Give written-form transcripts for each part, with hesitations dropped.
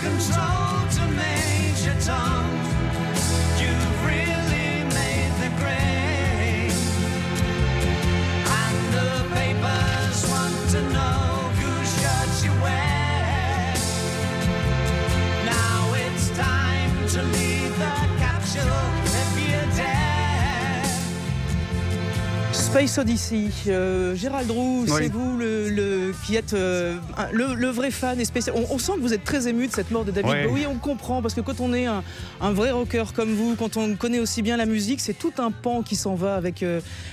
control to Major Tom. You've really made the grade, and the papers want to know whose shirt you wear. Now it's time to leave the capsule if you dare. Space Odyssey, Gérald Roux, Oui. c'est vous qui êtes le vrai fan et spécial. On sent que vous êtes très ému de cette mort de David Ouais. Bowie. On comprend parce que quand on est un vrai rocker comme vous, quand on connaît aussi bien la musique, c'est tout un pan qui s'en va avec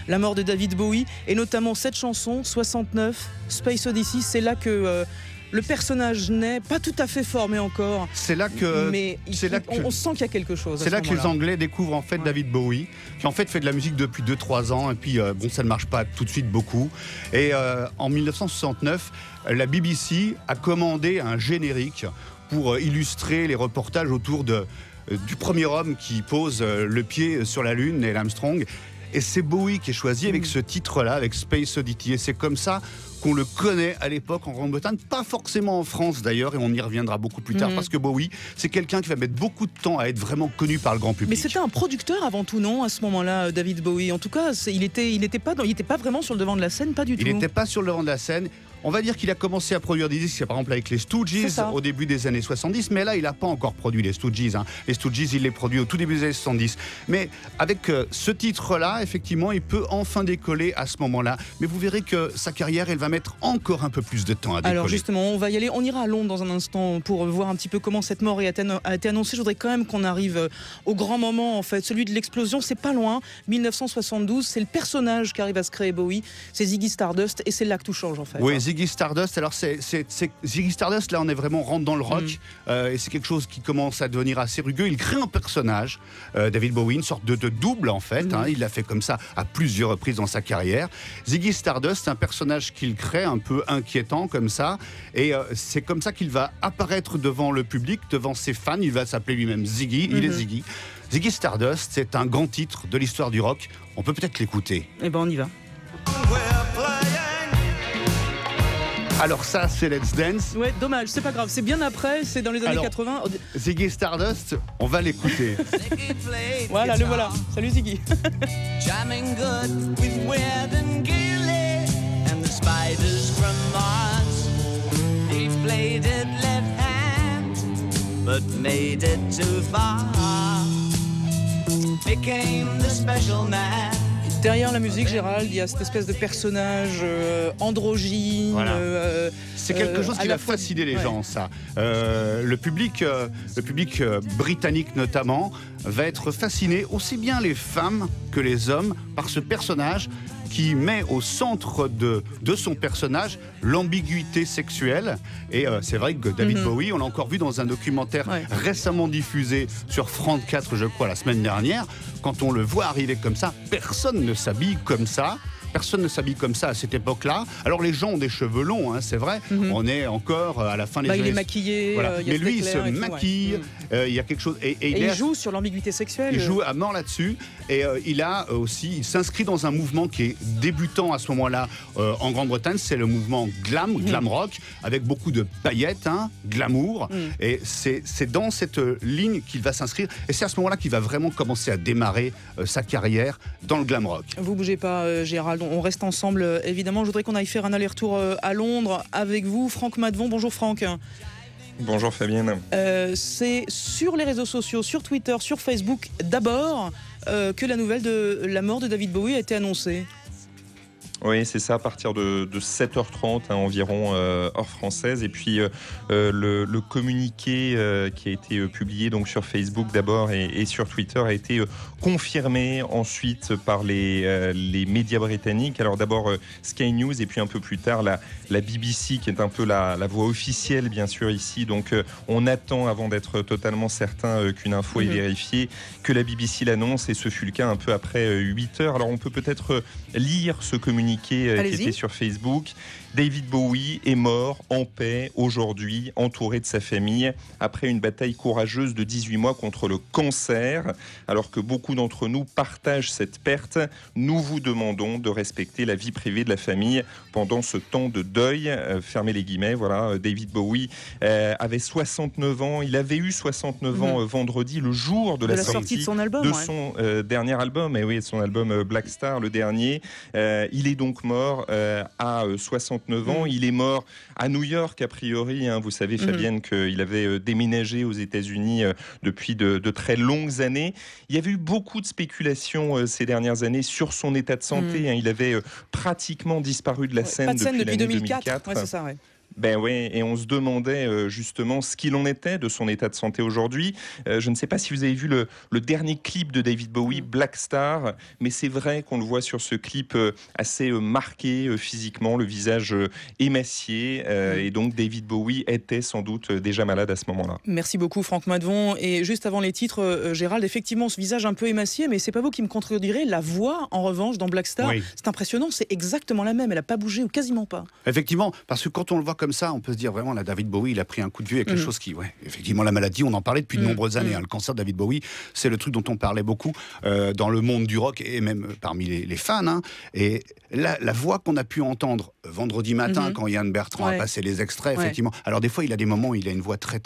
la mort de David Bowie et notamment cette chanson 69, Space Odyssey. C'est là que le personnage naît, pas tout à fait formé encore. C'est là que, mais on sent qu'il y a quelque chose. c'est là que les moment-là. Anglais découvrent en fait David Bowie, qui en fait fait de la musique depuis 2-3 ans, et puis bon, ça ne marche pas tout de suite beaucoup. Et en 1969, la BBC a commandé un générique pour illustrer les reportages autour du premier homme qui pose le pied sur la Lune, Neil Armstrong. Et c'est Bowie qui est choisi avec ce titre-là, avec Space Oddity. Et c'est comme ça qu'on le connaît à l'époque en Grande-Bretagne, pas forcément en France d'ailleurs, et on y reviendra beaucoup plus tard, parce que Bowie, c'est quelqu'un qui va mettre beaucoup de temps à être vraiment connu par le grand public. Mais c'était un producteur avant tout, non, à ce moment-là, David Bowie. En tout cas, il était pas vraiment sur le devant de la scène, pas du tout. Il n'était pas sur le devant de la scène. On va dire qu'il a commencé à produire des disques, par exemple avec les Stooges au début des années 70, mais là il n'a pas encore produit les Stooges. Les Stooges, il les produit au tout début des années 70. Mais avec ce titre-là, effectivement, il peut enfin décoller à ce moment-là. Mais vous verrez que sa carrière, elle va mettre encore un peu plus de temps à décoller. Alors justement, on va y aller. On ira à Londres dans un instant pour voir un petit peu comment cette mort a été annoncée. Je voudrais quand même qu'on arrive au grand moment, en fait, celui de l'explosion. C'est pas loin, 1972. C'est le personnage qui arrive à se créer, Bowie. C'est Ziggy Stardust, et c'est là que tout change, en fait. Oui, Ziggy Stardust. Alors c'est Ziggy Stardust. Là, on est vraiment rentre dans le rock, et c'est quelque chose qui commence à devenir assez rugueux. Il crée un personnage, David Bowie, une sorte de double en fait. Il l'a fait comme ça à plusieurs reprises dans sa carrière. Ziggy Stardust, c'est un personnage qu'il crée un peu inquiétant comme ça, et c'est comme ça qu'il va apparaître devant le public, devant ses fans. Il va s'appeler lui-même Ziggy. Il est Ziggy. Ziggy Stardust, c'est un grand titre de l'histoire du rock. On peut peut-être l'écouter. Eh ben, on y va. Alors ça, c'est Let's Dance. Ouais, dommage, c'est pas grave. C'est bien après, c'est dans les années 80. Ziggy Stardust, on va l'écouter. Voilà, le voilà. Salut Ziggy. Jamming good with Weird and Gilly and the spiders from Mars. He played it left hand, but made it too far. Became the special man. Derrière la musique, Gérald, il y a cette espèce de personnage androgyne. Voilà. C'est quelque chose qui va fasciner les gens, ça. Le public britannique notamment va être fasciné, aussi bien les femmes que les hommes, par ce personnage qui met au centre de son personnage l'ambiguïté sexuelle. Et c'est vrai que David Bowie, on l'a encore vu dans un documentaire récemment diffusé sur France 4, je crois, la semaine dernière. Quand on le voit arriver comme ça, personne ne s'habille comme ça. Personne ne s'habille comme ça à cette époque-là. Alors les gens ont des cheveux longs, c'est vrai. On est encore à la fin des années... Il est maquillé. Voilà. Mais lui, il se tout, maquille. Il y a quelque chose. Et il joue sur l'ambiguïté sexuelle. Il joue à mort là-dessus. Et il s'inscrit dans un mouvement qui est débutant à ce moment-là en Grande-Bretagne. C'est le mouvement glam rock, avec beaucoup de paillettes, glamour. Et c'est dans cette ligne qu'il va s'inscrire. Et c'est à ce moment-là qu'il va vraiment commencer à démarrer sa carrière dans le glam rock. Vous bougez pas, Gérald. On reste ensemble, évidemment. Je voudrais qu'on aille faire un aller-retour à Londres avec vous. Franck Madvon. Bonjour Franck. Bonjour Fabienne. C'est sur les réseaux sociaux, sur Twitter, sur Facebook d'abord, que la nouvelle de la mort de David Bowie a été annoncée. Oui, c'est ça, à partir de 7h30 environ, heure française. Et puis le communiqué qui a été publié donc sur Facebook d'abord et sur Twitter a été confirmé ensuite par les médias britanniques. Alors d'abord Sky News et puis un peu plus tard la BBC qui est un peu la voix officielle bien sûr ici. Donc on attend avant d'être totalement certain qu'une info est vérifiée, que la BBC l'annonce, et ce fut le cas un peu après 8h. Alors on peut peut-être lire ce communiqué communiqué qui était sur Facebook. David Bowie est mort en paix aujourd'hui, entouré de sa famille, après une bataille courageuse de 18 mois contre le cancer. Alors que beaucoup d'entre nous partagent cette perte, nous vous demandons de respecter la vie privée de la famille pendant ce temps de deuil. Fermez les guillemets, voilà. David Bowie avait 69 ans. Il avait eu 69 ans vendredi, le jour de la sortie de son album. De son dernier album, et oui, son album Black Star, le dernier. Il est donc mort à 69 ans. Il est mort à New York, a priori. Vous savez, Fabienne, qu'il avait déménagé aux États-Unis depuis de très longues années. Il y avait eu beaucoup de spéculations ces dernières années sur son état de santé. Il avait pratiquement disparu de la scène depuis 2004. Ouais, c'est ça, ouais. Ben oui, et on se demandait justement ce qu'il en était de son état de santé aujourd'hui. Je ne sais pas si vous avez vu le dernier clip de David Bowie, Black Star, mais c'est vrai qu'on le voit sur ce clip assez marqué physiquement, le visage émacié, et donc David Bowie était sans doute déjà malade à ce moment-là. Merci beaucoup Franck Madvon. Et juste avant les titres, Gérald, effectivement ce visage un peu émacié, mais c'est pas vous qui me contredirez, la voix en revanche dans Black Star, c'est impressionnant, c'est exactement la même, elle n'a pas bougé ou quasiment pas. Effectivement, parce que quand on le voit comme ça, on peut se dire vraiment, là, David Bowie, il a pris un coup de vieux avec quelque chose qui, effectivement, la maladie, on en parlait depuis de nombreuses années. Le cancer de David Bowie, c'est le truc dont on parlait beaucoup dans le monde du rock et même parmi les fans. Et la voix qu'on a pu entendre vendredi matin quand Yann Bertrand a passé les extraits, effectivement. Alors des fois, il a des moments où il a une voix très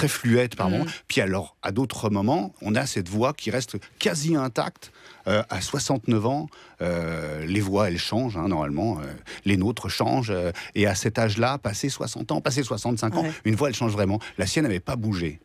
fluette par moment. Puis alors, à d'autres moments, on a cette voix qui reste quasi intacte. À 69 ans, les voix, elles changent, normalement. Les nôtres changent. Et à cet âge-là, passé 60 ans, passé 65 ans, une voix, elle change vraiment. La sienne n'avait pas bougé.